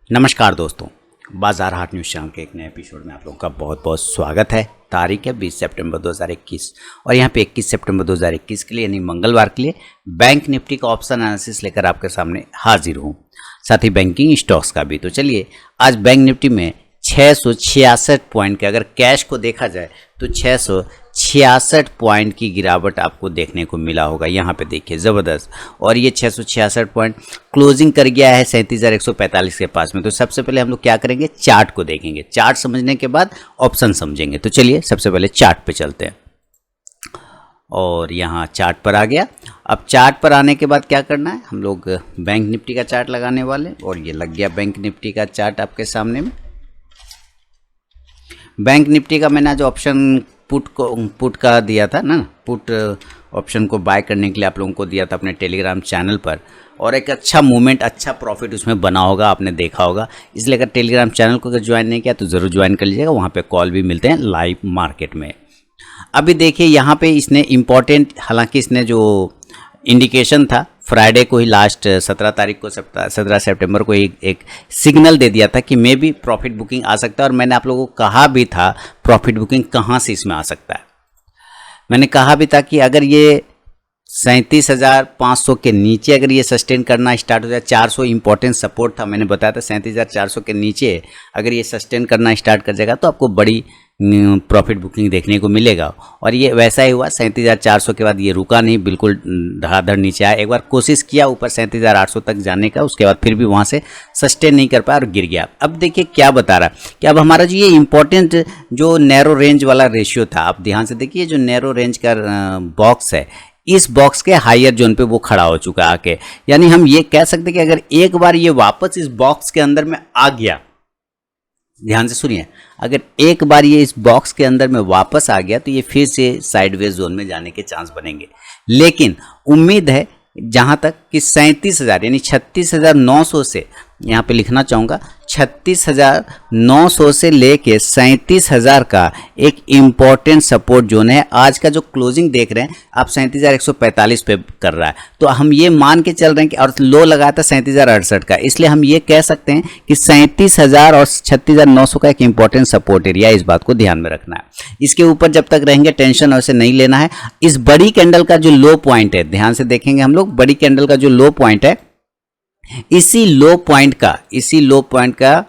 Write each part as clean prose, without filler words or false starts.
नमस्कार दोस्तों, बाजार हाट न्यूज़ चैनल के एक नए एपिसोड में आप लोगों का बहुत बहुत स्वागत है। तारीख है 20 सितंबर 2021 और यहाँ पे 21 सितंबर 2021 के लिए यानी मंगलवार के लिए बैंक निफ्टी का ऑप्शन एनालिसिस लेकर आपके सामने हाजिर हूँ, साथ ही बैंकिंग स्टॉक्स का भी। तो चलिए, आज बैंक निफ्टी में 666 पॉइंट के अगर कैश को देखा जाए तो 666 पॉइंट की गिरावट आपको देखने को मिला होगा। यहाँ पे देखिए ज़बरदस्त, और ये 666 पॉइंट क्लोजिंग कर गया है 37,145 के पास में। तो सबसे पहले हम लोग क्या करेंगे, चार्ट को देखेंगे। चार्ट समझने के बाद ऑप्शन समझेंगे। तो चलिए सबसे पहले चार्ट पे चलते हैं और यहाँ चार्ट पर आ गया। अब चार्ट पर आने के बाद क्या करना है, हम लोग बैंक निफ्टी का चार्ट लगाने वाले, और ये लग गया बैंक निफ्टी का चार्ट आपके सामने में। बैंक निफ्टी का मैंने जो ऑप्शन पुट का दिया था ना, पुट ऑप्शन को बाय करने के लिए आप लोगों को दिया था अपने टेलीग्राम चैनल पर, और एक अच्छा मूवमेंट, अच्छा प्रॉफिट उसमें बना होगा, आपने देखा होगा। इसलिए अगर टेलीग्राम चैनल को अगर ज्वाइन नहीं किया तो ज़रूर ज्वाइन कर लीजिएगा। वहाँ पे कॉल भी मिलते हैं लाइव मार्केट में। अभी देखिए यहाँ पे इसने इम्पॉर्टेंट, हालांकि इसने जो इंडिकेशन था फ्राइडे को ही, लास्ट 17 सितंबर को एक सिग्नल दे दिया था कि मे भी प्रॉफिट बुकिंग आ सकता है। और मैंने आप लोगों को कहा भी था प्रॉफिट बुकिंग कहाँ से इसमें आ सकता है। मैंने कहा भी था कि अगर ये 37,500 के नीचे अगर ये सस्टेन करना स्टार्ट हो जाए, 400 इंपॉर्टेंट सपोर्ट था, मैंने बताया था 37,400 के नीचे अगर ये सस्टेन करना स्टार्ट कर जाएगा तो आपको बड़ी प्रॉफिट बुकिंग देखने को मिलेगा। और ये वैसा ही हुआ, 37,400 के बाद ये रुका नहीं, बिल्कुल धड़ाधड़ नीचे आया। एक बार कोशिश किया ऊपर 37,800 तक जाने का, उसके बाद फिर भी वहाँ से सस्टेन नहीं कर पाया और गिर गया। अब देखिए क्या बता रहा है कि अब हमारा जो ये इंपॉर्टेंट जो नैरो रेंज वाला रेशियो था, आप ध्यान से देखिए, जो नैरो रेंज का बॉक्स है, इस बॉक्स के हायर जोन पे वो खड़ा हो चुका है आके। यानी हम ये कह सकते हैं कि अगर एक बार ये वापस इस बॉक्स के अंदर में आ गया, ध्यान से सुनिए, अगर एक बार ये इस बॉक्स के अंदर में वापस आ गया तो ये फिर से साइडवेज जोन में जाने के चांस बनेंगे। लेकिन उम्मीद है जहां तक कि 37,000 यानी 36,900 से, यहाँ पे लिखना चाहूँगा, 36,900 से लेके 37,000 का एक इम्पॉर्टेंट सपोर्ट जोन है। आज का जो क्लोजिंग देख रहे हैं आप 37,145 पे कर रहा है, तो हम ये मान के चल रहे हैं कि, और लो लगाया था 37,068 का, इसलिए हम ये कह सकते हैं कि 37,000 और 36,900 का एक इम्पॉर्टेंट सपोर्ट एरिया, इस बात को ध्यान में रखना है। इसके ऊपर जब तक रहेंगे टेंशन वैसे नहीं लेना है। इस बड़ी कैंडल का जो लो पॉइंट है, ध्यान से देखेंगे हम लोग, बड़ी कैंडल का जो लो पॉइंट है, इसी लो पॉइंट का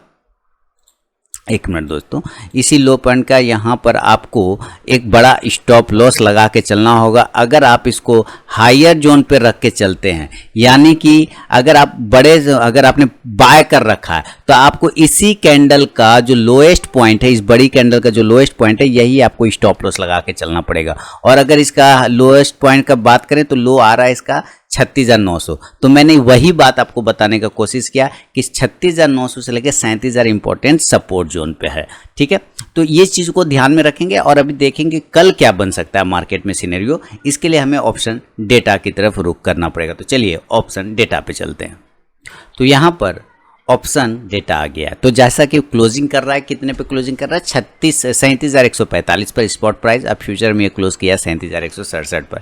एक मिनट दोस्तों, इसी लो पॉइंट का यहाँ पर आपको एक बड़ा स्टॉप लॉस लगा के चलना होगा। अगर आप इसको हायर जोन पे रख के चलते हैं, यानी कि अगर आपने बाय कर रखा है तो आपको इसी कैंडल का जो लोएस्ट पॉइंट है, इस बड़ी कैंडल का जो लोएस्ट पॉइंट है, यही आपको स्टॉप लॉस लगा के चलना पड़ेगा। और अगर इसका लोएस्ट पॉइंट का बात करें तो लो आ रहा है इसका 36,900। तो मैंने वही बात आपको बताने का कोशिश किया कि 36,900 से लेकर 37,000 इंपॉर्टेंट सपोर्ट जोन पे है। ठीक है, तो ये चीज़ को ध्यान में रखेंगे और अभी देखेंगे कल क्या बन सकता है मार्केट में सिनेरियो। इसके लिए हमें ऑप्शन डेटा की तरफ रुख करना पड़ेगा। तो चलिए ऑप्शन डेटा पे चलते हैं। तो यहाँ पर ऑप्शन डेटा आ गया। तो जैसा कि क्लोजिंग कर रहा है, कितने पे क्लोजिंग कर रहा है, 37,145 पर स्पॉट प्राइस। अब फ्यूचर में ये क्लोज किया 37,167 पर।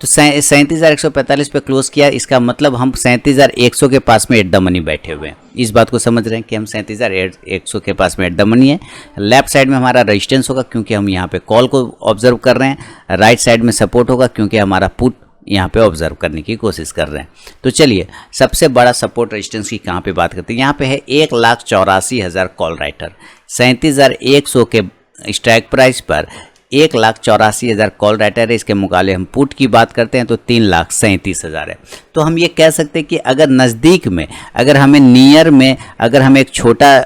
तो 37,145 पे क्लोज किया, इसका मतलब हम 37,100 के पास में एट द मनी बैठे हुए हैं। इस बात को समझ रहे हैं कि हम 37,100 के पास में एट द मनी है। लेफ्ट साइड में हमारा रेजिस्टेंस होगा क्योंकि हम यहाँ पे कॉल को ऑब्जर्व कर रहे हैं। राइट साइड में सपोर्ट होगा क्योंकि हमारा पुट यहाँ पे ऑब्जर्व करने की कोशिश कर रहे हैं। तो चलिए सबसे बड़ा सपोर्ट रेजिस्टेंस की कहाँ पे बात करते हैं, यहाँ पे है 1,84,000 कॉल राइटर। 37,100 के स्ट्राइक प्राइस पर 1,84,000 कॉल राइटर है। इसके मुकाबले हम पुट की बात करते हैं तो 3,37,000 है। तो हम ये कह सकते हैं कि अगर नज़दीक में, अगर हमें नियर में, अगर हम एक छोटा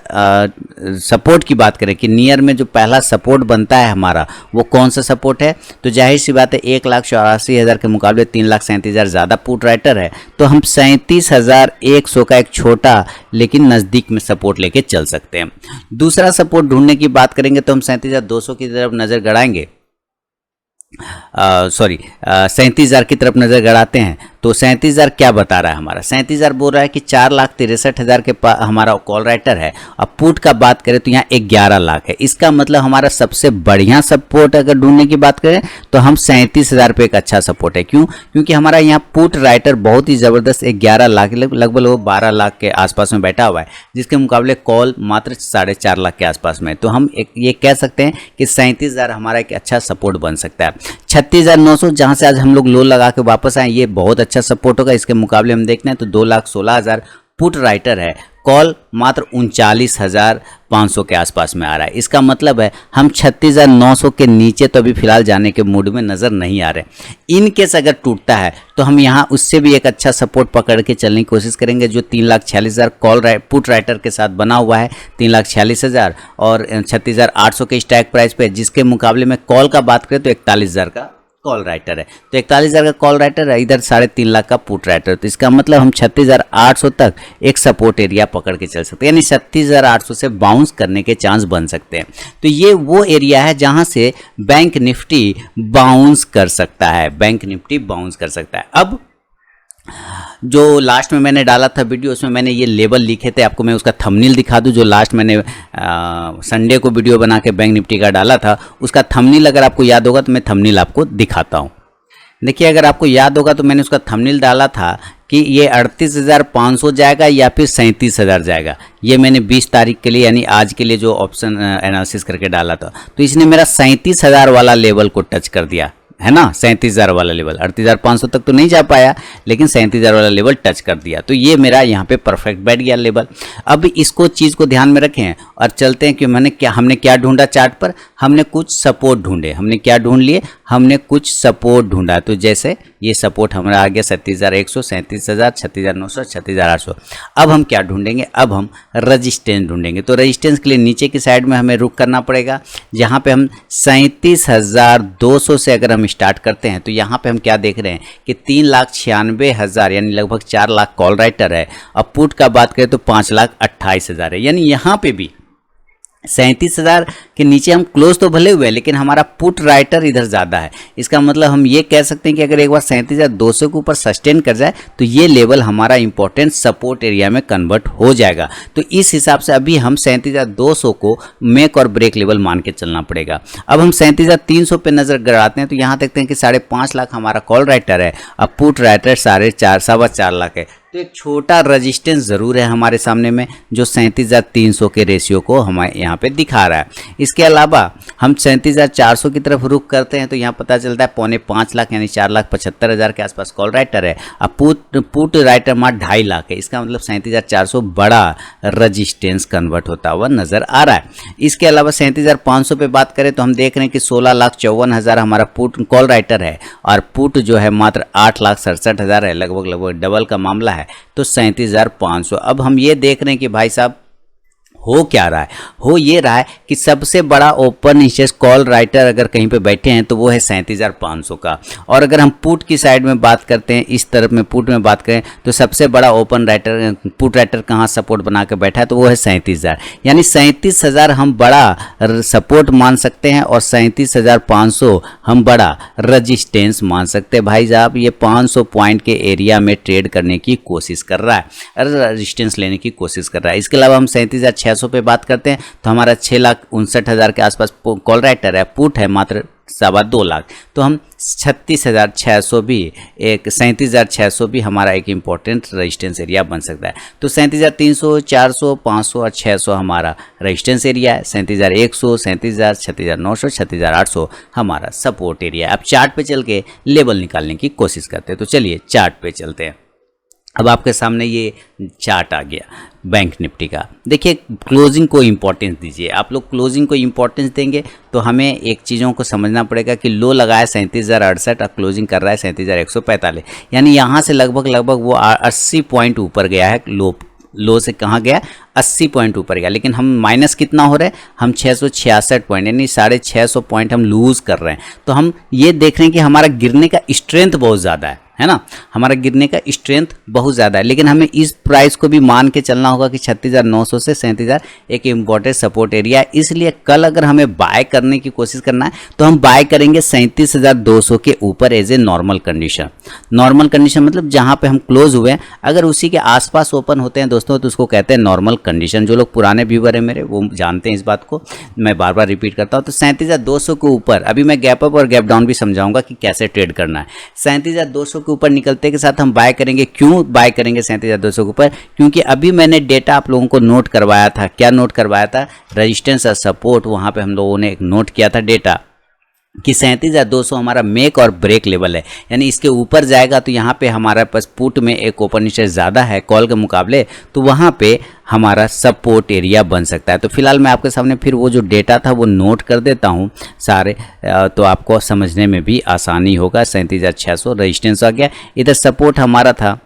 सपोर्ट की बात करें कि नियर में जो पहला सपोर्ट बनता है हमारा, वो कौन सा सपोर्ट है, तो जाहिर सी बात है 1,84,000 के मुकाबले 3,37,000 ज़्यादा पुट राइटर है। तो हम 37,100 का एक छोटा लेकिन नज़दीक में सपोर्ट लेके चल सकते हैं। दूसरा सपोर्ट ढूंढने की बात करेंगे तो हम 37,200 की तरफ नज़र गड़ाएंगे, 37,000 की तरफ नज़र गड़ाते हैं तो 37,000 क्या बता रहा है हमारा, 37,000 बोल रहा है कि 4,63,000 के हमारा कॉल राइटर है। अब पुट का बात करें तो यहाँ 11 लाख है। इसका मतलब हमारा सबसे बढ़िया सपोर्ट अगर ढूंढने की बात करें तो हम 37,000 पे एक अच्छा सपोर्ट है। क्यों? क्योंकि हमारा यहाँ पुट राइटर बहुत ही ज़बरदस्त 11 लाख लगभग 12 लाख के आसपास में बैठा हुआ है, जिसके मुकाबले कॉल मात्र 4.5 लाख के आसपास में। तो हम ये कह सकते हैं कि 37,000 हमारा एक अच्छा सपोर्ट बन सकता है। 36,900 जहाँ से आज हम लोग लो लगा के वापस आए, ये बहुत अच्छा सपोर्ट होगा। इसके मुकाबले हम देखते हैं तो 2,16,000 पुट राइटर है, कॉल मात्र 39,500 के आसपास में आ रहा है। इसका मतलब है हम 36,900 के नीचे तो अभी फिलहाल जाने के मूड में नज़र नहीं आ रहे। इन केस अगर टूटता है तो हम यहाँ उससे भी एक अच्छा सपोर्ट पकड़ के चलने की कोशिश करेंगे, जो 3,46,000 कॉल पुट राइटर के साथ बना हुआ है, 3,46,000 और 36,800 के स्ट्राइक प्राइस पे, जिसके मुकाबले में कॉल का बात करें तो 41,000 का कॉल राइटर है। तो 41,000 का कॉल राइटर है, इधर 3.5 लाख का पुट राइटर। तो इसका मतलब हम 36,800 तक एक सपोर्ट एरिया पकड़ के चल सकते हैं, यानी 36,800 से बाउंस करने के चांस बन सकते हैं। तो ये वो एरिया है जहां से बैंक निफ्टी बाउंस कर सकता है, बैंक निफ्टी बाउंस कर सकता है। अब जो लास्ट में मैंने डाला था वीडियो, उसमें मैंने ये लेवल लिखे थे, आपको मैं उसका थंबनेल दिखा दूं। जो लास्ट मैंने संडे को वीडियो बना के बैंक निफ्टी का डाला था, उसका थंबनेल अगर आपको याद होगा तो मैं थंबनेल आपको दिखाता हूं। देखिए, अगर आपको याद होगा तो मैंने उसका थंबनेल डाला था कि ये 38,500 जाएगा या फिर 37,000 जाएगा। ये मैंने 20 तारीख के लिए यानी आज के लिए जो ऑप्शन एनालिसिस करके डाला था, तो इसने मेरा 37,000 वाला लेवल को टच कर दिया, है ना। 37,000 वाला लेवल, 38,500 तक तो नहीं जा पाया, लेकिन 37,000 वाला लेवल टच कर दिया। तो ये मेरा यहाँ पे परफेक्ट बैठ गया लेवल। अब इसको चीज़ को ध्यान में रखें और चलते हैं कि हमने क्या ढूंढा चार्ट पर। हमने कुछ सपोर्ट ढूंढे। हमने क्या ढूंढ लिए? हमने कुछ सपोर्ट ढूंढा। तो जैसे ये सपोर्ट हमारा आ गया 37,100, 37,000, 36,900, 36,800। अब हम क्या ढूंढेंगे? अब हम रजिस्टेंस ढूंढेंगे। तो रजिस्टेंस के लिए नीचे की साइड में हमें रुक करना पड़ेगा, जहाँ पे हम 37,200 से अगर हम स्टार्ट करते हैं तो यहाँ पे हम क्या देख रहे हैं कि 3,96,000 यानी लगभग 4 लाख कॉल राइटर है। अब पुट का बात करें तो 5,28,000 है, यानी यहाँ पे भी 37,000 के नीचे हम क्लोज तो भले हुए, लेकिन हमारा पुट राइटर इधर ज़्यादा है। इसका मतलब हम ये कह सकते हैं कि अगर एक बार 37,200 के ऊपर सस्टेन कर जाए तो ये लेवल हमारा इंपॉर्टेंट सपोर्ट एरिया में कन्वर्ट हो जाएगा। तो इस हिसाब से अभी हम 37,200 को मेक और ब्रेक लेवल मान के चलना पड़ेगा। अब हम 37,300 पे नज़र गड़ाते हैं तो यहाँ देखते हैं कि 5.5 लाख हमारा कॉल राइटर है, अब पुट राइटर 4.5 लाख है। तो एक छोटा रेजिस्टेंस ज़रूर है हमारे सामने में, जो 37,300 के रेशियो को हमें यहाँ पे दिखा रहा है। इसके अलावा हम 37,400 की तरफ रुख करते हैं तो यहाँ पता चलता है 4.25 लाख यानी 4,75,000 के आसपास कॉल राइटर है। अब पुट राइटर मात्र 2.5 लाख है। इसका मतलब 37,400 बड़ा रजिस्टेंस कन्वर्ट होता हुआ नज़र आ रहा है। इसके अलावा 37,500 पे बात करें तो हम देख रहे हैं कि 16,54,000 हमारा पुट कॉल राइटर है और पुट जो है मात्र 8,67,000 है, लगभग डबल का मामला है। तो 37,500। अब हम ये देख रहे हैं कि भाई साहब हो क्या रहा है? हो ये रहा है कि सबसे बड़ा ओपन इंटरेस्ट कॉल राइटर अगर कहीं पे बैठे हैं तो वो है 37,500 का। और अगर हम पुट की साइड में बात करते हैं, इस तरफ में पुट में बात करें तो सबसे बड़ा ओपन राइटर पुट राइटर कहाँ सपोर्ट बना के बैठा है तो वो है 37,000। यानी 37,000 हम बड़ा सपोर्ट मान सकते हैं और 37,500 हम बड़ा रजिस्टेंस मान सकते हैं। भाई साहब ये 500 पॉइंट के एरिया में ट्रेड करने की कोशिश कर रहा है, रजिस्टेंस लेने की कोशिश कर रहा है। इसके अलावा हम 37,600 पे बात करते हैं तो हमारा 6,59,000 के आसपास कॉल राइटर है, पुट है मात्र 2.25 लाख। तो हम 36,600 भी एक 37,600 भी हमारा एक इम्पॉर्टेंट रेजिस्टेंस एरिया बन सकता है। तो 37,300, 400, 500 और 600 हमारा रेजिस्टेंस एरिया है। 37,100, 37,000, 36,900, 36,800 हमारा सपोर्ट एरिया है। अब चार्ट पे चल के लेवल निकालने की कोशिश करते हैं। तो चलिए चार्ट पे चलते हैं। अब आपके सामने ये चार्ट आ गया बैंक निफ्टी का। देखिए क्लोजिंग को इम्पोर्टेंस दीजिए। आप लोग क्लोजिंग को इम्पोर्टेंस देंगे तो हमें एक चीज़ों को समझना पड़ेगा कि लो लगाया 37,068 और क्लोजिंग कर रहा है 37,145, यानी यहाँ से लगभग वो 80 पॉइंट ऊपर गया है। लो से कहाँ गया? 80 पॉइंट ऊपर गया। लेकिन हम माइनस कितना हो रहा है? हम 666 पॉइंट यानी 650 पॉइंट हम लूज़ कर रहे हैं। तो हम ये देख रहे हैं कि हमारा गिरने का स्ट्रेंथ बहुत ज़्यादा है है ना, हमारा गिरने का स्ट्रेंथ बहुत ज़्यादा है। लेकिन हमें इस प्राइस को भी मान के चलना होगा कि 36,900 से 37,000 एक इम्पोर्टेंट सपोर्ट एरिया है। इसलिए कल अगर हमें बाय करने की कोशिश करना है तो हम बाय करेंगे 37,200 के ऊपर as a normal condition. Normal condition मतलब जहाँ पे हम क्लोज हुए हैं अगर उसी के आसपास ओपन होते हैं दोस्तों तो उसको कहते हैं नॉर्मल कंडीशन। जो लोग पुराने व्यूअर हैं मेरे वो जानते हैं इस बात को, मैं बार बार रिपीट करता हूँ। तो 37,200 के ऊपर अभी मैं गैप अप और गैप डाउन भी समझाऊंगा कि कैसे ट्रेड करना है। 37,200 के ऊपर निकलते के साथ हम बाय करेंगे। क्यों बाय करेंगे 37,200 के ऊपर? क्योंकि अभी मैंने डेटा आप लोगों को नोट करवाया था। क्या नोट करवाया था? रेजिस्टेंस और सपोर्ट। वहाँ पे हम लोगों ने एक नोट किया था डेटा कि 37,200 हमारा मेक और ब्रेक लेवल है, यानी इसके ऊपर जाएगा तो यहाँ पे हमारे पास पुट में एक ओपन इंटरेस्ट ज़्यादा है कॉल के मुकाबले, तो वहाँ पे हमारा सपोर्ट एरिया बन सकता है। तो फिलहाल मैं आपके सामने फिर वो जो डेटा था वो नोट कर देता हूँ सारे, तो आपको समझने में भी आसानी होगा। 37,600 रेजिस्टेंस आ गया, इधर सपोर्ट हमारा था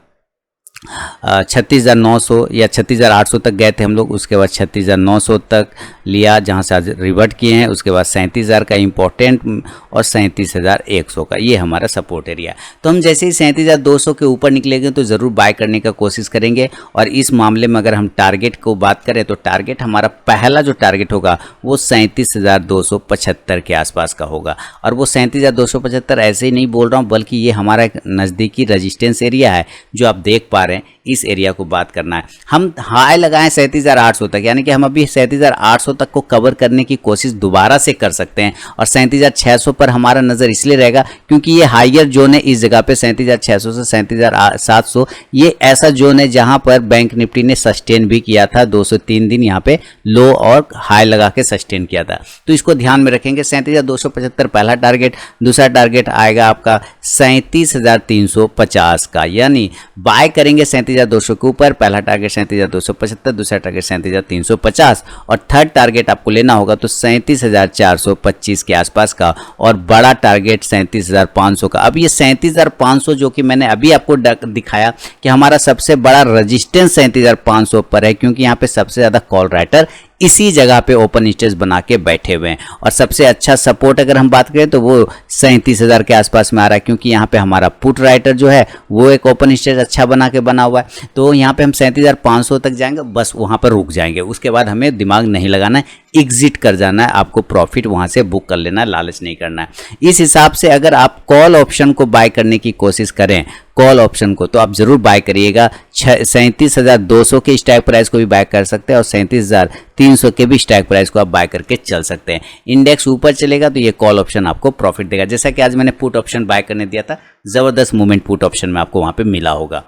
36,900 या 36,800 तक गए थे हम लोग। उसके बाद 36,900 तक लिया जहाँ से आज रिवर्ट किए हैं। उसके बाद 37,000 का इम्पोर्टेंट और 37,100 का ये हमारा सपोर्ट एरिया। तो हम जैसे ही 37,200 के ऊपर निकलेंगे तो ज़रूर बाय करने का कोशिश करेंगे। और इस मामले में अगर हम टारगेट को बात करें तो टारगेट हमारा पहला जो टारगेट होगा वो 37,275 के आसपास का होगा। और वो 37,275 ऐसे ही नहीं बोल रहा हूँ, बल्कि ये हमारा एक नज़दीकी रजिस्टेंस एरिया है जो आप देख पा रहे हैं। इस एरिया को बात करना है। हम हाई लगाएं 37,800 तक, यानी कि हम अभी 37,800 तक को कवर करने की कोशिश दोबारा से कर सकते हैं। और 37,600 पर हमारा नज़र इसलिए रहेगा क्योंकि ये हायर जोन है। इस जगह पे 37,600 से 37,700 ये ऐसा जोन है जहां पर बैंक निफ्टी ने सस्टेन भी किया था। 203 दिन यहाँ पे लो और हाई लगा के सस्टेन किया था, तो इसको ध्यान में रखेंगे। 37,275 पहला टारगेट। दूसरा टारगेट आएगा आपका 37,350 का, यानी बाय करेंगे 37,200 के ऊपर। पहला टारगेट 37,275, दूसरा टारगेट 37,350 और थर्ड टारगेट आपको लेना होगा तो 37,425 के आसपास का, और बड़ा टारगेट 37,500 का। अब ये 37,500 जो कि मैंने अभी आपको दिखाया कि हमारा सबसे बड़ा रजिस्टेंस 37,500 पर है, क्योंकि यहाँ पे सबसे ज़्यादा कॉल राइटर इसी जगह पे ओपन इंटरेस्ट बना के बैठे हुए हैं। और सबसे अच्छा सपोर्ट अगर हम बात करें तो वो 37,000 के आसपास में आ रहा है, क्योंकि यहाँ पे हमारा पुट राइटर जो है वो एक ओपन इंटरेस्ट अच्छा बना के बना हुआ है। तो यहाँ पे हम 37,500 तक जाएंगे, बस वहाँ पर रुक जाएंगे। उसके बाद हमें दिमाग नहीं लगाना है, एग्जिट कर जाना है। आपको प्रॉफिट वहाँ से बुक कर लेना है, लालच नहीं करना है। इस हिसाब से अगर आप कॉल ऑप्शन को बाय करने की कोशिश करें, कॉल ऑप्शन को, तो आप जरूर बाय करिएगा। 37,200 के स्ट्राइक प्राइस को भी बाय कर सकते हैं और 37,300 के भी स्ट्राइक प्राइस को आप बाय करके चल सकते हैं। इंडेक्स ऊपर चलेगा तो ये कॉल ऑप्शन आपको प्रॉफिट देगा। जैसा कि आज मैंने पुट ऑप्शन बाय करने दिया था, जबरदस्त मूवमेंट पुट ऑप्शन में आपको वहां पे मिला होगा।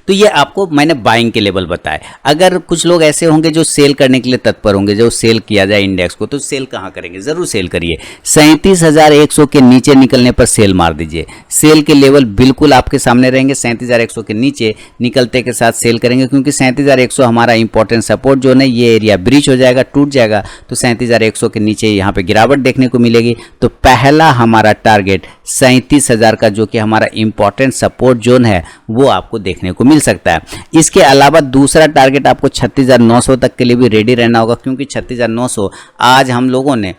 तो ये आपको मैंने बाइंग के लेवल बताए। अगर कुछ लोग ऐसे होंगे जो सेल करने के लिए तत्पर होंगे, जो सेल किया जाए इंडेक्स को, तो सेल कहाँ करेंगे? जरूर सेल करिए। 37,100 के नीचे निकलने पर सेल मार दीजिए। सेल के लेवल बिल्कुल आपके सामने रहेंगे। 37,100 के नीचे निकलते के साथ सेल करेंगे, क्योंकि 37,100 हमारा इंपॉर्टेंट सपोर्ट जोन है। ये एरिया ब्रीच हो जाएगा, टूट जाएगा तो 37,100 के नीचे यहाँ पे गिरावट देखने को मिलेगी। तो पहला हमारा टारगेट 37,000 का, जो कि हमारा इंपॉर्टेंट सपोर्ट जोन है, वो आपको देखने को मिल सकता है। इसके अलावा दूसरा टारगेट आपको 36,900 तक के लिए भी रेडी रहना होगा, क्योंकि 36,900 आज हम लोगों ने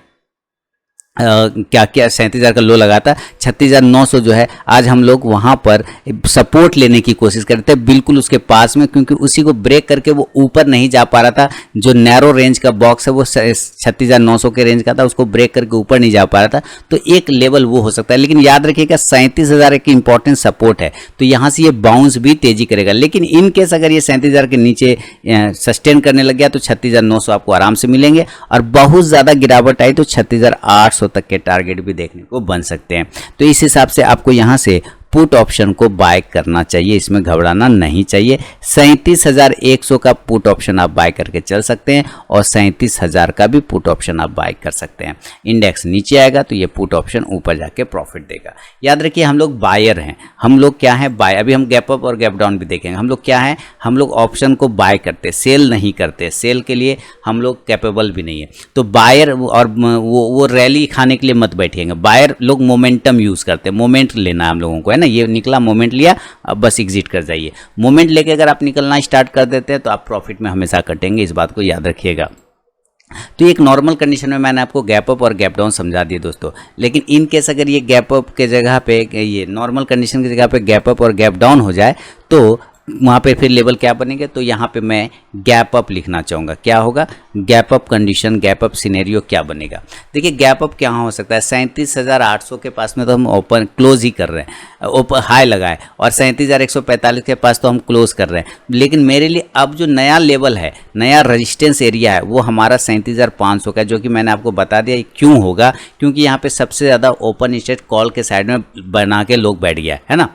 क्या 37,000 का लो लगा था। 36,900 जो है आज हम लोग वहां पर सपोर्ट लेने की कोशिश करते हैं, बिल्कुल उसके पास में, क्योंकि उसी को ब्रेक करके वो ऊपर नहीं जा पा रहा था। जो नैरो रेंज का बॉक्स है वो 36,900 के रेंज का था, उसको ब्रेक करके ऊपर नहीं जा पा रहा था। तो एक लेवल वो हो सकता है, लेकिन याद रखिएगा 37,000 एक इंपॉर्टेंट सपोर्ट है, तो यहाँ से ये बाउंस भी तेजी करेगा। लेकिन इन केस अगर ये 37,000 के नीचे सस्टेन करने लग गया तो 36,900 आपको आराम से मिलेंगे, और बहुत ज़्यादा गिरावट आई तो 36,800 तक के टारगेट भी देखने को बन सकते हैं। तो इस हिसाब से आपको यहां से पुट ऑप्शन को बाय करना चाहिए, इसमें घबराना नहीं चाहिए। 37,100 का पुट ऑप्शन आप बाय करके चल सकते हैं और 37,000 का भी पुट ऑप्शन आप बाय कर सकते हैं। इंडेक्स नीचे आएगा तो ये पुट ऑप्शन ऊपर जाके प्रॉफिट देगा। याद रखिए हम लोग बायर हैं, हम लोग क्या है बाय। अभी हम गैप अप और गैप डाउन भी देखेंगे। हम लोग क्या है, हम लोग ऑप्शन को बाय करते, सेल नहीं करते। सेल के लिए हम लोग कैपेबल भी नहीं है। तो बायर और वो रैली खाने के लिए मत बैठिएगा। बायर लोग मोमेंटम यूज करते हैं, मोमेंट लेना है हम लोगों को, है ना। ये निकला, मोमेंट लिया, अब बस एग्जिट कर जाइए। मोमेंट लेके अगर आप निकलना स्टार्ट कर देते हैं तो आप प्रॉफिट में हमेशा कटेंगे, इस बात को याद रखिएगा। तो एक नॉर्मल कंडीशन में मैंने आपको गैप अप और गैप डाउन समझा दिए दोस्तों। लेकिन इन केस अगर ये गैप अप के जगह पे, ये नॉर्मल कंडीशन की जगह पे गैप अप और गैप डाउन हो जाए तो वहाँ पे फिर लेवल क्या बनेंगे, तो यहाँ पे मैं गैप अप लिखना चाहूँगा। क्या होगा, gap up condition, gap up scenario क्या बनेगा। देखिए गैप अप क्या हो सकता है, 37,800 के पास में तो हम ओपन क्लोज ही कर रहे हैं, ओपन हाई लगाए, और 37,145 के पास तो हम क्लोज कर रहे हैं। लेकिन मेरे लिए अब जो नया लेवल है, नया रजिस्टेंस एरिया है, वो हमारा 37,500 का है, जो कि मैंने आपको बता दिया क्यों होगा, क्योंकि यहाँ पे सबसे ज़्यादा ओपन इंटरेस्ट कॉल के साइड में बना के लोग बैठ गया है ना,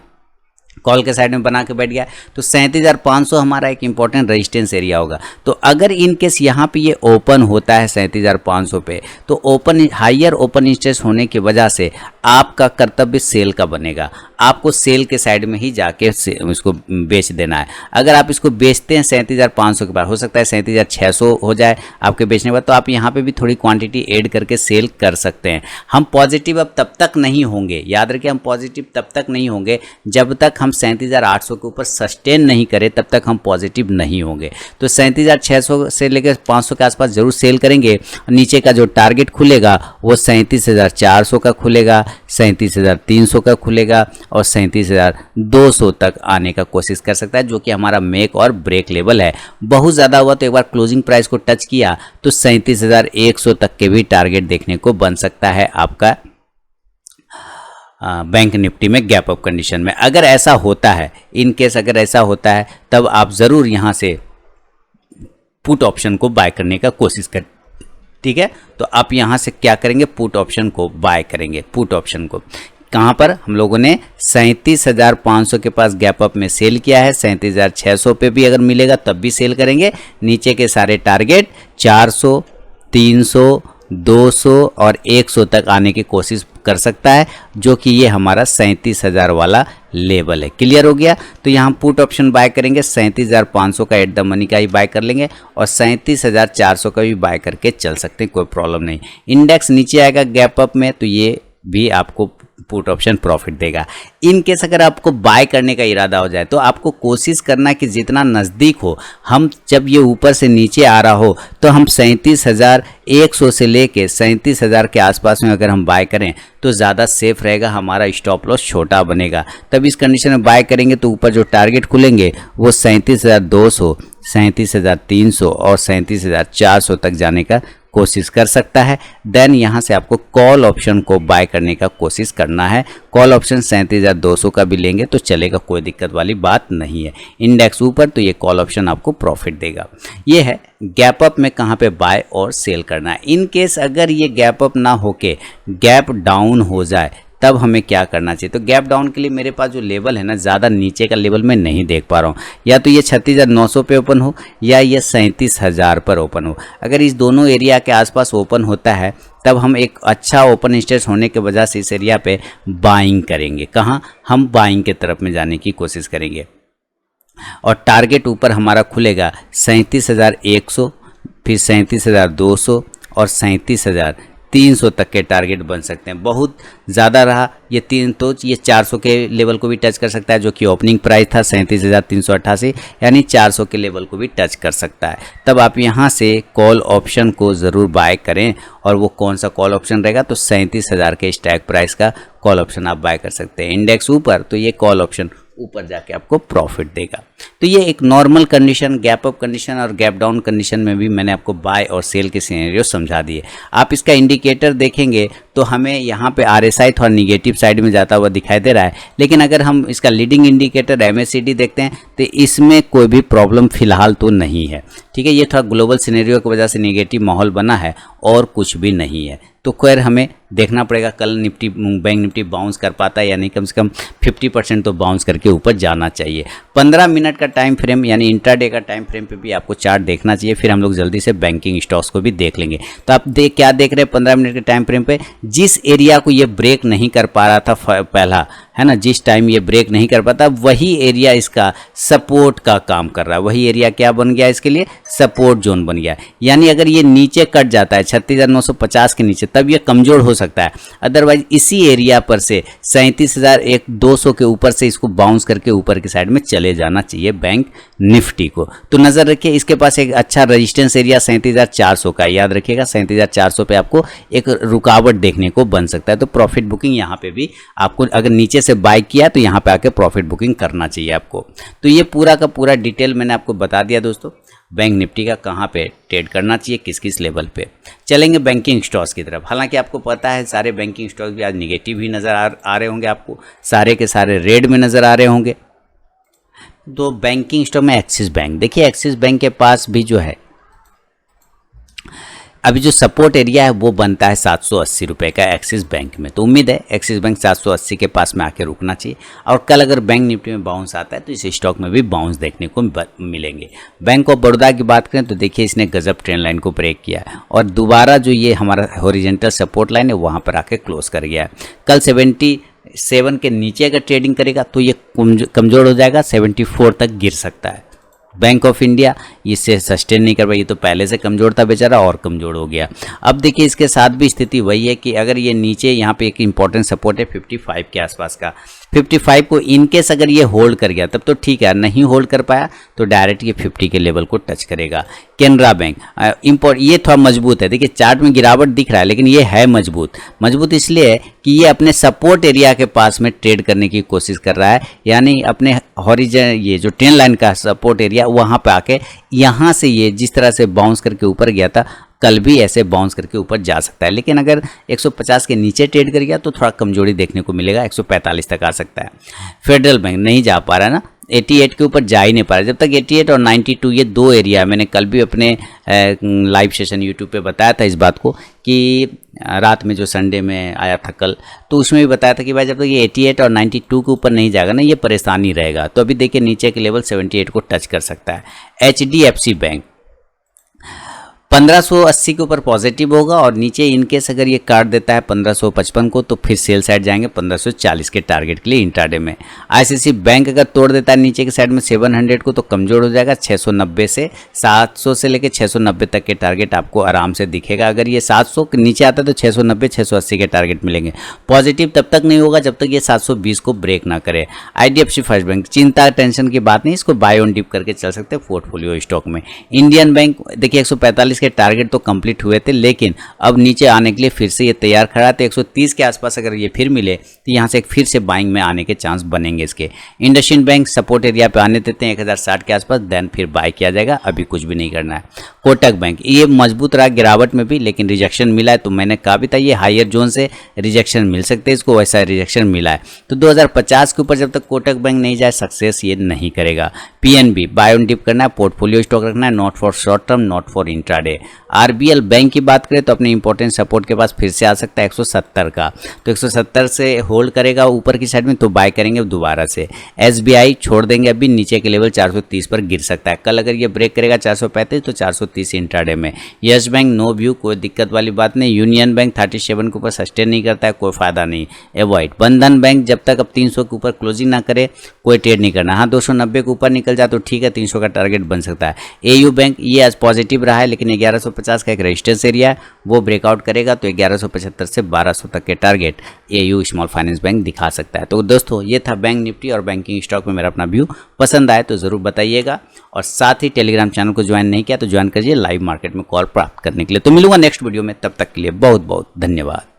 कॉल के साइड में बना के बैठ गया। तो 37,500 हमारा एक इंपॉर्टेंट रेजिस्टेंस एरिया होगा। तो अगर इन केस यहाँ पे ये ओपन होता है 37,500 पे, तो ओपन हायर ओपन इंटरेस्ट होने की वजह से आपका कर्तव्य सेल का बनेगा। आपको सेल के साइड में ही जाके इसको बेच देना है। अगर आप इसको बेचते हैं 37,500 के बाद, हो सकता है 37,600 हो जाए आपके बेचने के बाद, तो आप यहाँ पे भी थोड़ी क्वांटिटी ऐड करके सेल कर सकते हैं। हम पॉजिटिव अब तब तक नहीं होंगे, याद रखिए, हम पॉजिटिव तब तक नहीं होंगे जब तक हम 37,800 के ऊपर सस्टेन नहीं करें, तब तक हम पॉजिटिव नहीं होंगे। तो 37,600 से लेकर 500 के आसपास जरूर सेल करेंगे। नीचे का जो टारगेट खुलेगा वो 37,400 का खुलेगा, 37,300 का खुलेगा, और 37,200 तक आने का कोशिश कर सकता है, जो कि हमारा मेक और ब्रेक लेवल है। बहुत ज़्यादा हुआ तो एक बार क्लोजिंग प्राइस को टच किया तो 37,100 तक के भी टारगेट देखने को बन सकता है आपका बैंक निफ्टी में गैप अप कंडीशन में। अगर ऐसा होता है, इन केस अगर ऐसा होता है, तब आप ज़रूर यहाँ से पुट ऑप्शन को बाय करने का कोशिश कर, ठीक है। तो आप यहाँ से क्या करेंगे, पुट ऑप्शन को बाय करेंगे। पुट ऑप्शन को कहाँ पर हम लोगों ने 37,500 के पास गैप अप में सेल किया है, 37,600 पे भी अगर मिलेगा तब भी सेल करेंगे। नीचे के सारे टारगेट 400, 300, 200 और 100 तक आने की कोशिश कर सकता है, जो कि ये हमारा 37,000 वाला लेवल है। क्लियर हो गया। तो यहाँ पुट ऑप्शन बाय करेंगे, 37,500 का एट द मनी का ही बाय कर लेंगे, और 37,400 का भी बाय करके चल सकते हैं, कोई प्रॉब्लम नहीं। इंडेक्स नीचे आएगा गैप अप में, तो ये भी आपको पुट ऑप्शन प्रॉफिट देगा। इन केस अगर आपको बाय करने का इरादा हो जाए, तो आपको कोशिश करना कि जितना नज़दीक हो, हम जब ये ऊपर से नीचे आ रहा हो, तो हम 37,100 से लेके 37,000 के आसपास में अगर हम बाय करें तो ज़्यादा सेफ रहेगा, हमारा स्टॉप लॉस छोटा बनेगा। तब इस कंडीशन में बाय करेंगे तो ऊपर जो टारगेट खुलेंगे वो 37,200, 37,300 और 37,400 तक जाने का कोशिश कर सकता है। देन यहाँ से आपको कॉल ऑप्शन को बाय करने का कोशिश करना है। कॉल ऑप्शन 37,200 का भी लेंगे तो चलेगा, कोई दिक्कत वाली बात नहीं है। इंडेक्स ऊपर तो ये कॉल ऑप्शन आपको प्रॉफिट देगा। ये है गैप अप में कहाँ पे बाय और सेल करना है। इन केस अगर ये गैप अप ना होके गैप डाउन हो जाए, तब हमें क्या करना चाहिए। तो गैप डाउन के लिए मेरे पास जो लेवल है ना, ज़्यादा नीचे का लेवल मैं नहीं देख पा रहा हूँ। या तो ये 36,900 पे ओपन हो, या ये 37,000 पर ओपन हो। अगर इस दोनों एरिया के आसपास ओपन होता है, तब हम एक अच्छा ओपन इंटरेस्ट होने की वजह से इस एरिया पे बाइंग करेंगे। कहाँ, हम बाइंग के तरफ में जाने की कोशिश करेंगे। और टारगेट ऊपर हमारा खुलेगा 37,100, फिर 37,200 और 37,300 तक के टारगेट बन सकते हैं। बहुत ज़्यादा रहा ये तीन, तो ये 400 के लेवल को भी टच कर सकता है, जो कि ओपनिंग प्राइस था 37,388, यानी 400 के लेवल को भी टच कर सकता है। तब आप यहाँ से कॉल ऑप्शन को ज़रूर बाय करें। और वो कौन सा कॉल ऑप्शन रहेगा, तो 37,000 के स्ट्राइक प्राइस का कॉल ऑप्शन आप बाय कर सकते हैं। इंडेक्स ऊपर तो ये कॉल ऑप्शन ऊपर जाके आपको प्रॉफिट देगा। तो ये एक normal condition, gap up condition और गैप डाउन कंडीशन में भी मैंने आपको बाय और सेल के सिनेरियो समझा दिए। आप इसका इंडिकेटर देखेंगे तो हमें यहाँ पे RSI थोड़ा निगेटिव साइड में जाता हुआ दिखाई दे रहा है, लेकिन अगर हम इसका लीडिंग इंडिकेटर MACD देखते हैं तो इसमें कोई भी प्रॉब्लम फिलहाल तो नहीं है। ठीक है, ये थोड़ा ग्लोबल सिनेरियो की वजह से निगेटिव माहौल बना है और कुछ भी नहीं है। तो खैर हमें देखना पड़ेगा कल निफ्टी, बैंक निफ्टी बाउंस कर पाता है या नहीं। कम से कम 50% तो बाउंस करके ऊपर जाना चाहिए। 15 मिनट का टाइम फ्रेम यानी इंट्राडे का टाइम फ्रेम पे भी आपको चार्ट देखना चाहिए। फिर हम लोग जल्दी से बैंकिंग स्टॉक्स को भी देख लेंगे। तो आप क्या देख रहे हैं 15 मिनट के टाइम फ्रेम पे, जिस एरिया को ये ब्रेक नहीं कर पा रहा था पहला, है ना, जिस टाइम ये ब्रेक नहीं कर पाता, वही एरिया इसका सपोर्ट का काम कर रहा है। वही एरिया क्या बन गया, इसके लिए सपोर्ट जोन बन गया। यानी अगर ये नीचे कट जाता है 36,950 के नीचे, तब ये कमज़ोर हो सकता है। अदरवाइज इसी एरिया पर से 37,200 के ऊपर से इसको बाउंस करके ऊपर की साइड में चले ले जाना चाहिए बैंक निफ्टी को। तो नज़र रखिए, इसके पास एक अच्छा रेजिस्टेंस एरिया 37,400 का, याद रखिएगा 37,400 पे आपको एक रुकावट देखने को बन सकता है। तो प्रॉफिट बुकिंग यहाँ पे भी आपको, अगर नीचे से बाय किया तो यहाँ पे आके प्रॉफिट बुकिंग करना चाहिए आपको। तो ये पूरा का पूरा डिटेल मैंने आपको बता दिया दोस्तों, बैंक निफ्टी का कहाँ पे ट्रेड करना चाहिए, किस किस लेवल पे। चलेंगे बैंकिंग स्टॉक्स की तरफ। हालांकि आपको पता है सारे बैंकिंग स्टॉक्स भी आज निगेटिव ही नज़र आ रहे होंगे, आपको सारे के सारे रेड में नज़र आ रहे होंगे। तो बैंकिंग स्टॉक में एक्सिस बैंक, देखिए एक्सिस बैंक के पास भी जो है अभी जो सपोर्ट एरिया है वो बनता है 780 रुपये का एक्सिस बैंक में। तो उम्मीद है एक्सिस बैंक 780 के पास में आके रुकना चाहिए। और कल अगर बैंक निफ्टी में बाउंस आता है तो इस स्टॉक में भी बाउंस देखने को मिलेंगे। बैंक ऑफ बड़ौदा की बात करें तो देखिए इसने गजब ट्रेंड लाइन को ब्रेक किया है और दोबारा जो ये हमारा हॉरिजॉन्टल सपोर्ट लाइन है वहाँ पर आके क्लोज कर गया है। कल 77 के नीचे अगर ट्रेडिंग करेगा तो ये कमज़ोर हो जाएगा, 74 तक गिर सकता है। बैंक ऑफ इंडिया इससे सस्टेन नहीं कर पाई, ये तो पहले से कमज़ोर था बेचारा और कमज़ोर हो गया। अब देखिए इसके साथ भी स्थिति वही है कि अगर ये नीचे यहाँ पे एक इंपॉर्टेंट सपोर्ट है 55 के आसपास का, 55 को इनकेस अगर ये होल्ड कर गया तब तो ठीक है, नहीं होल्ड कर पाया तो डायरेक्ट ये 50 के लेवल को टच करेगा। कैनरा बैंक ये थोड़ा मजबूत है, देखिए चार्ट में गिरावट दिख रहा है लेकिन ये है मजबूत इसलिए है कि ये अपने सपोर्ट एरिया के पास में ट्रेड करने की कोशिश कर रहा है, यानी अपने हॉरिजॉन ये जो ट्रेंड लाइन का सपोर्ट एरिया वहाँ पे आके यहाँ से ये जिस तरह से बाउंस करके ऊपर गया था कल भी ऐसे बाउंस करके ऊपर जा सकता है। लेकिन अगर 150 के नीचे ट्रेड कर गया तो थोड़ा कमजोरी देखने को मिलेगा, 145 तक आ सकता है। फेडरल बैंक नहीं जा पा रहा है ना, 88 के ऊपर जा ही नहीं पा रहा। जब तक 88 और 92 ये दो एरिया, मैंने कल भी अपने लाइव सेशन यूट्यूब पे बताया था इस बात को कि रात में जो संडे में आया था कल, तो उसमें भी बताया था कि भाई जब तक ये 88 और 92 के ऊपर नहीं जाएगा ना ये परेशानी रहेगा। तो अभी देखिए नीचे के लेवल 78 को टच कर सकता है। HDFC बैंक 1580 के ऊपर पॉजिटिव होगा और नीचे इनकेस अगर ये काट देता है 1555 को तो फिर सेल साइड जाएंगे 1540 के टारगेट के लिए इंट्राडे में। ICICI बैंक अगर तोड़ देता है नीचे के साइड में 700 को तो कमजोर हो जाएगा, 690 से 700 से लेकर 690 तक के टारगेट आपको आराम से दिखेगा। अगर ये 700 के नीचे आता है तो 690 680 के टारगेट मिलेंगे। पॉजिटिव तब तक नहीं होगा जब तक ये 720 को ब्रेक ना करे। IDFC फर्स्ट बैंक चिंता टेंशन की बात नहीं, इसको बाय ऑन डिप करके चल सकते हैं पोर्टफोलियो स्टॉक में। इंडियन बैंक देखिए 145 के टारगेट तो कंप्लीट हुए थे लेकिन अब नीचे आने के लिए फिर से ये तैयार खड़ा है। तो 130 के आसपास अगर ये फिर मिले तो यहाँ से एक फिर से बाइंग में आने के चांस बनेंगे इसके। इंडसइंड बैंक सपोर्ट एरिया पे आने देते हैं 1060 के आसपास, देन फिर बाय किया जाएगा, अभी कुछ भी नहीं करना है। कोटक बैंक ये मजबूत रहा गिरावट में भी लेकिन रिजेक्शन मिला है, तो मैंने कहा भी था ये हायर जोन से रिजेक्शन मिल सकते हैं इसको, वैसा रिजेक्शन मिला है। तो 2050 के ऊपर जब तक कोटक बैंक नहीं जाए सक्सेस ये नहीं करेगा। PNB बाय ऑन डिप करना है, पोर्टफोलियो स्टॉक रखना है, not for short term not for intraday. RBL bank की बात करें तो अपने इंपॉर्टेंट सपोर्ट के पास फिर से आ सकता है 170 का, तो 170 से होल्ड करेगा ऊपर की साइड में तो बाय करेंगे दोबारा से। SBI छोड़ देंगे अभी, नीचे के लेवल 430 पर गिर सकता है। कल अगर ये ब्रेक करेगा 435 तो 430 इंट्राडे में। यस बैंक नो व्यू, कोई दिक्कत वाली बात नहीं। यूनियन बैंक 37 के ऊपर सस्टेन नहीं करता है, कोई फायदा नहीं, एवॉइड। बंधन बैंक जब तक अब 300 के ऊपर क्लोजिंग ना करे कोई ट्रेड नहीं करना। हाँ 290 के ऊपर निकल जाए तो ठीक है, 300 का टारगेट बन सकता है। AU बैंक ये आज पॉजिटिव रहा है लेकिन 1150 का एक रेजिस्टेंस एरिया है वो ब्रेकआउट करेगा तो 1175 से 1200 तक के target AU small finance bank दिखा सकता है। तो दोस्तों ये था बैंक निफ्टी और बैंकिंग स्टॉक में मेरा अपना व्यू। पसंद आए तो ज़रूर बताइएगा और साथ ही टेलीग्राम चैनल को ज्वाइन नहीं किया तो ज्वाइन करिए लाइव मार्केट में कॉल प्राप्त करने के लिए। तो मिलूंगा नेक्स्ट वीडियो में, तब तक के लिए बहुत बहुत धन्यवाद।